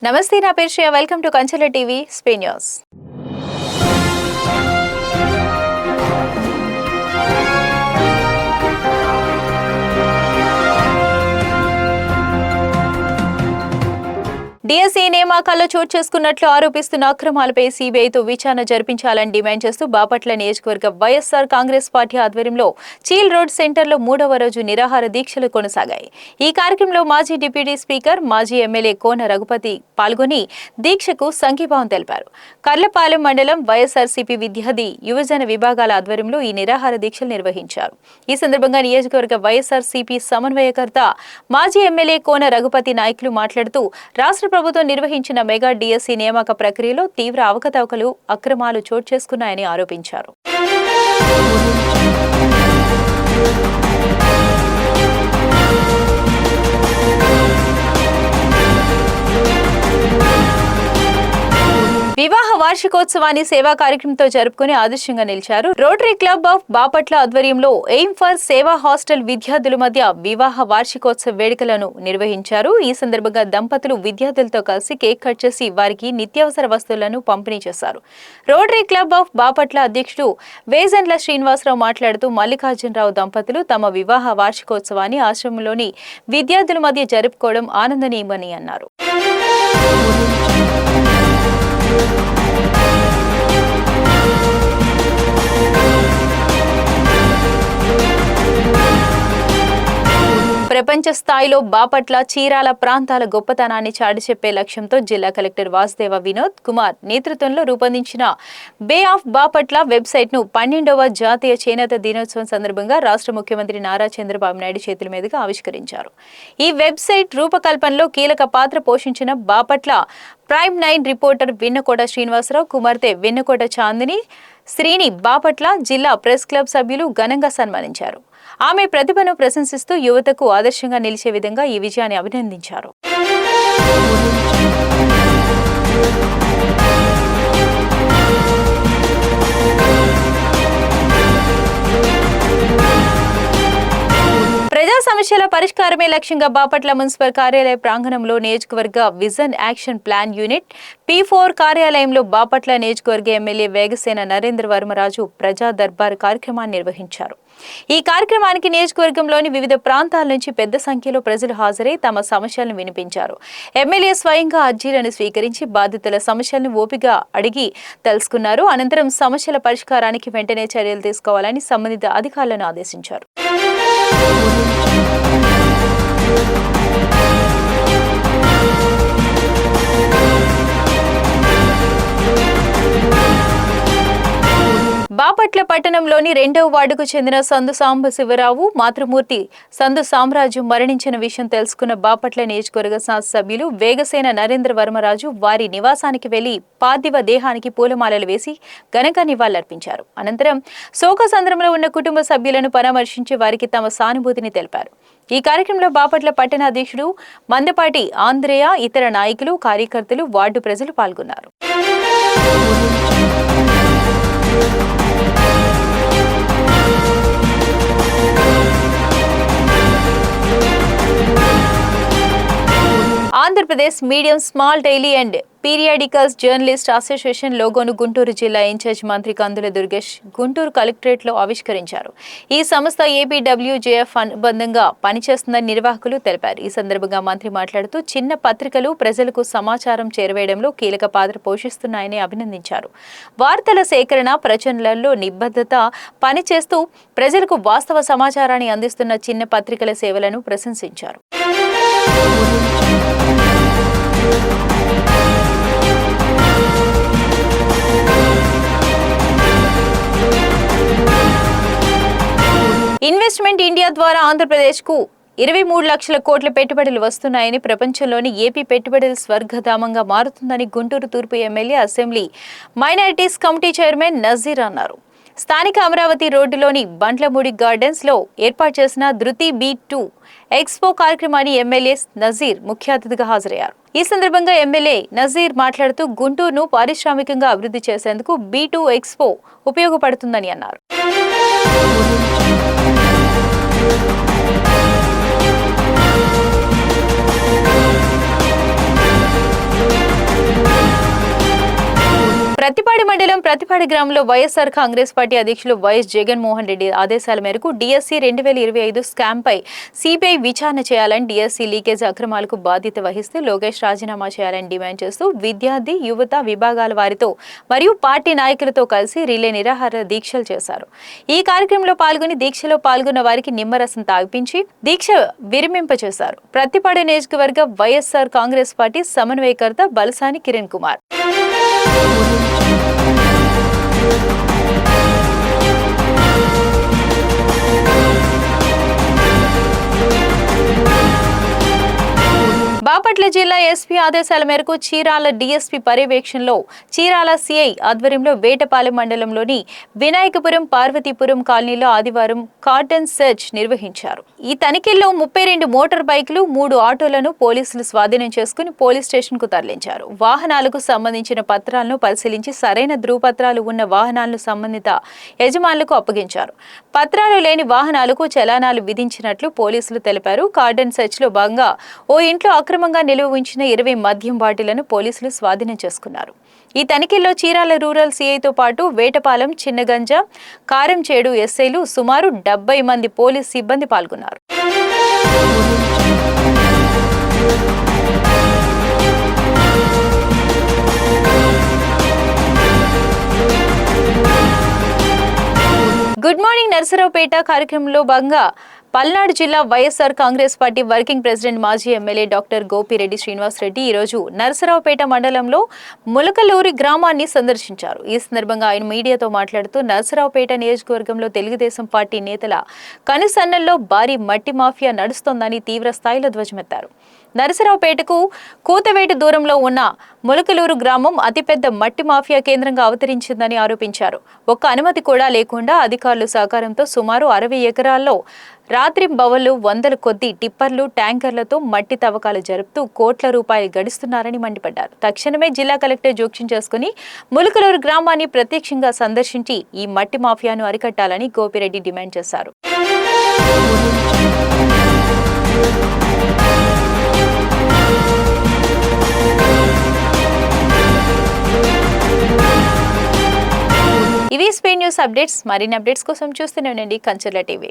నమస్తే, నా పేరు Shreya. Welcome to Kanchela TV Spain news. DSC నియామకాల్లో చోటు చేసుకున్నట్లు ఆరోపిస్తున్న అక్రమాలపై సీబీఐతో విచారణ జరిపించాలని డిమాండ్ చేస్తూ బాపట్ల నియోజకవర్గ వైఎస్ఆర్ కాంగ్రెస్ పార్టీ ఆధ్వర్యంలో చీల్ రోడ్ సెంటర్లో 3వ రోజు నిరాహార దీక్షలు కొనసాగాయి. ఈ కార్యక్రమంలో మాజీ డిప్యూటీ స్పీకర్, మాజీ ఎమ్మెల్యే కోన రఘుపతి పాల్గొని దీక్షకు సంఘీభావం తెలిపారు. కర్లపాలెం మండలం వైఎస్ఆర్సీపీ విద్యార్థి యువజన విభాగాల ఆధ్వర్యంలో ఈ నిరాహార దీక్షలు నిర్వహించారు. ఈ సందర్భంగా నియోజకవర్గ వైఎస్ఆర్సీపీ సమన్వయకర్త, మాజీ ఎమ్మెల్యే కోన రఘుపతి నాయకులు మాట్లాడుతూ రాష్ట్ర ప్రభుత్వం నిర్వహించిన మెగా డిఎస్సీ నియామక ప్రక్రియలో తీవ్ర అవకతవకలు, అక్రమాలు చోటు చేసుకున్నాయని ఆరోపించారు. వివాహ వార్షికోత్సవాన్ని సేవా కార్యక్రమంతో జరుపుకుని ఆదర్శంగా నిలిచారు. రోటరీ క్లబ్ ఆఫ్ బాపట్ల ఆధ్వర్యంలో ఎయిమ్ ఫర్ సేవా హాస్టల్ విద్యార్థుల మధ్య వివాహ వార్షికోత్సవ వేడుకలను నిర్వహించారు. ఈ సందర్భంగా దంపతులు విద్యార్థులతో కలిసి కేక్ కట్ చేసి వారికి నిత్యావసర వస్తువులను పంపిణీ చేశారు. రోటరీ క్లబ్ ఆఫ్ బాపట్ల అధ్యక్షుడు వేజండ్ల శ్రీనివాసరావు మాట్లాడుతూ మల్లికార్జునరావు దంపతులు తమ వివాహ వార్షికోత్సవాన్ని ఆశ్రమంలోని విద్యార్థుల మధ్య జరుపుకోవడం ఆనందనీయమని అన్నారు. ప్రపంచ స్థాయిలో బాపట్ల, చీరాల ప్రాంతాల గొప్పతనాన్ని చాటి చెప్పే లక్ష్యంతో జిల్లా కలెక్టర్ వాసుదేవ వినోద్ కుమార్ నేతృత్వంలో రూపొందించిన బే ఆఫ్ బాపట్ల వెబ్సైట్ ను 12వ జాతీయ చేనేత దినోత్సవం సందర్భంగా రాష్ట్ర ముఖ్యమంత్రి నారా చంద్రబాబు నాయుడు చేతుల మీదుగా ఆవిష్కరించారు. ఈ వెబ్సైట్ రూపకల్పనలో కీలక పాత్ర పోషించిన బాపట్ల ప్రైమ్ 9 రిపోర్టర్ విన్నకోట శ్రీనివాసరావు కుమార్తె విన్నకోట చాందిని శ్రీని బాపట్ల జిల్లా ప్రెస్ క్లబ్ సభ్యులు ఘనంగా సన్మానించారు. ఆమె ప్రతిభను ప్రశంసిస్తూ యువతకు ఆదర్శంగా నిలిచే విధంగా ఈ విజయాన్ని అభినందించారు. ప్రజా సమస్యల పరిష్కారమే లక్ష్యంగా బాపట్ల మున్సిపల్ కార్యాలయ ప్రాంగణంలో నియోజకవర్గ vision action plan unit P4 కార్యాలయంలో బాపట్ల నియోజకవర్గ ఎమ్మెల్యే వేగసేన నరేంద్ర వర్మరాజు ప్రజా దర్బార్ కార్యక్రమాన్ని నిర్వహించారు. ఈ కార్యక్రమానికి నియోజకవర్గంలోని వివిధ ప్రాంతాల నుంచి పెద్ద సంఖ్యలో ప్రజలు హాజరై తమ సమస్యలను వినిపించారు. ఎమ్మెల్యే స్వయంగా అర్జీలను స్వీకరించి బాధితుల సమస్యలను ఓపికగా అడిగి తెలుసుకున్నారు. అనంతరం సమస్యల పరిష్కారానికి వెంటనే చర్యలు తీసుకోవాలని సంబంధిత అధికారులను ఆదేశించారు. బాపట్ల పట్టణంలోని 2వ వార్డుకు చెందిన సందు సాంబశివరావు మాతృమూర్తి సందు సామ్రాజ్యం మరణించిన విషయం తెలుసుకున్న బాపట్ల నియోజకవర్గ శాసనసభ్యులు వేగసేన నరేంద్ర వర్మరాజు వారి నివాసానికి వెళ్లి పార్థివ దేహానికి పూలమాలలు వేసి ఘనంగా నివాళులర్పించారు. అనంతరం శోకసంద్రంలో ఉన్న కుటుంబ సభ్యులను పరామర్శించి వారికి తమ సానుభూతిని తెలిపారు. ఈ కార్యక్రమంలో బాపట్ల పట్టణ అధ్యక్షుడు మందపాటి ఆంధ్రేయ, ఇతర నాయకులు, కార్యకర్తలు, వార్డు ప్రజలు పాల్గొన్నారు. Andhra Pradesh medium, small, daily and periodicals journalist association లోగోను Guntur జిల్లా ఇన్ఛార్జ్ మంత్రి కందుల దుర్గేష్ గుంటూరు కలెక్టరేట్లో ఆవిష్కరించారు. ఈ సంస్థ ఏపీడబ్ల్యూజేఎఫ్ అనుబంధంగా పనిచేస్తుందని నిర్వాహకులు తెలిపారు. ఈ సందర్భంగా మంత్రి మాట్లాడుతూ చిన్న పత్రికలు ప్రజలకు సమాచారం చేరవేయడంలో కీలక పాత్ర పోషిస్తున్నాయని అభినందించారు. వార్తల సేకరణ, ప్రచురణలలో నిబద్ధత పనిచేస్తూ ప్రజలకు వాస్తవ సమాచారాన్ని అందిస్తున్న చిన్న పత్రికల సేవలను ప్రశంసించారు. ఇన్వెస్ట్మెంట్ ఇండియా ద్వారా ఆంధ్రప్రదేశ్కు 23 లక్షల కోట్ల పెట్టుబడులు వస్తున్నాయని, ప్రపంచంలోని ఏపీ పెట్టుబడుల స్వర్గధామంగా మారుతుందని గుంటూరు తూర్పు MLA, assembly minorities committee chairman Nazeer అన్నారు. స్థానిక అమరావతి రోడ్డులోని బండ్లమూడి గార్డెన్స్ లో ఏర్పాటు చేసిన ధృతి B2 ఎక్స్పో కార్యక్రమాన్ని ఎమ్మెల్యే నజీర్ ముఖ్య అతిథిగా హాజరయ్యారు. ఈ సందర్భంగా ఎమ్మెల్యే నజీర్ మాట్లాడుతూ గుంటూరును పారిశ్రామికంగా అభివృద్ధి చేసేందుకు B2 ఎక్స్పో ఉపయోగపడుతుందని అన్నారు. ప్రతిపాడు మండలం ప్రతిపాడు గ్రామంలో వైఎస్ఆర్ కాంగ్రెస్ పార్టీ అధ్యక్షులు వైఎస్ జగన్మోహన్ రెడ్డి ఆదేశాల మేరకు డిఎస్సి 2025 స్కామ్ పై సిబిఐ విచారణ చేయాలని, డిఎస్సి లీకేజ్ అక్రమాలకు బాధ్యత వహిస్తూ లోకేష్ రాజీనామా చేయాలని డిమాండ్ చేస్తూ విద్యార్థి, యువత విభాగాల వారితో మరియు పార్టీ నాయకులతో కలిసి రిలే నిరాహార దీక్షలు చేశారు. ఈ కార్యక్రమంలో పాల్గొని దీక్షలో పాల్గొన్న వారికి నిమ్మరసం తాగిపించి దీక్ష విరమింపచేశారు. ప్రతిపాడు నియోజకవర్గ వైఎస్ఆర్ కాంగ్రెస్ పార్టీ సమన్వయకర్త బలసాని కిరణ్ కుమార్. బాపట్ల జిల్లా ఎస్పీ ఆదేశాల మేరకు చీరాల డీఎస్పీ పర్యవేక్షణలో చీరాల సిఐ ఆధ్వర్యంలో వేటపాలెం మండలంలోని వినాయకపురం, పార్వతీపురం కాలనీలో ఆదివారం కార్డన్ సెర్చ్ నిర్వహించారు. ఈ తనిఖీల్లో 32 మోటార్ బైకులు, 3 ఆటోలను పోలీసులు స్వాధీనం చేసుకుని పోలీస్ స్టేషన్ కు తరలించారు. వాహనాలకు సంబంధించిన పత్రాలను పరిశీలించి సరైన ధృవపత్రాలు ఉన్న వాహనాలను సంబంధిత యజమానులకు అప్పగించారు. పత్రాలు లేని వాహనాలకు చలానాలు విధించినట్లు పోలీసులు తెలిపారు. కార్డన్ సెర్చ్ లో భాగంగా ఓ ఇంట్లో అక్రమంగా నిలువ ఉంచిన 20 మద్యం బాటిళ్లను పోలీసులు స్వాధీనం చేసుకున్నారు. ఈ తనిఖీల్లో చీరాల రూరల్ సిఐతో పాటు వేటపాలెం, చిన్నగంజ, కారంచేడు ఎస్ఐలు సుమారు 70 మంది పోలీస్ సిబ్బంది పాల్గొన్నారు. గుడ్ మార్నింగ్ నర్సరావుపేట కార్యక్రమంలో భాగంగా పల్నాడు జిల్లా YSR Congress party working president, మాజీ ఎమ్మెల్యే డాక్టర్ గోపిరెడ్డి శ్రీనివాసరెడ్డి ఈరోజు నర్సరావుపేట మండలంలో ములకలూరి గ్రామాన్ని సందర్శించారు. ఈ సందర్భంగా ఆయన మీడియాతో మాట్లాడుతూ నర్సరావుపేట నియోజకవర్గంలో తెలుగుదేశం పార్టీ నేతల కనుసన్నల్లో భారీ మట్టి మాఫియా నడుస్తోందని తీవ్ర స్థాయిలో ధ్వజమెత్తారు. నరసరావుపేటకు కూతవేటు దూరంలో ఉన్న ములకలూరు గ్రామం అతిపెద్ద మట్టి మాఫియా కేంద్రంగా అవతరించిందని ఆరోపించారు. ఒక్క అనుమతి కూడా లేకుండా అధికారుల సహకారంతో సుమారు 60 ఎకరాల్లో రాత్రింబవళ్లు 100 కొద్ది టిప్పర్లు, ట్యాంకర్లతో మట్టి తవ్వకాలు జరుపుతూ కోట్ల రూపాయలు గడిస్తున్నారని మండిపడ్డారు. తక్షణమే జిల్లా కలెక్టర్ జోక్యం చేసుకుని ములకలూరు గ్రామాన్ని ప్రత్యక్షంగా సందర్శించి ఈ మట్టి మాఫియాను అరికట్టాలని గోపిరెడ్డి డిమాండ్ చేశారు. ఇవి స్పెయిన్ న్యూస్ అప్డేట్స్. మరిన్ని అప్డేట్స్ కోసం చూస్తూనే ఉండండి కంచర్ల టీవీ.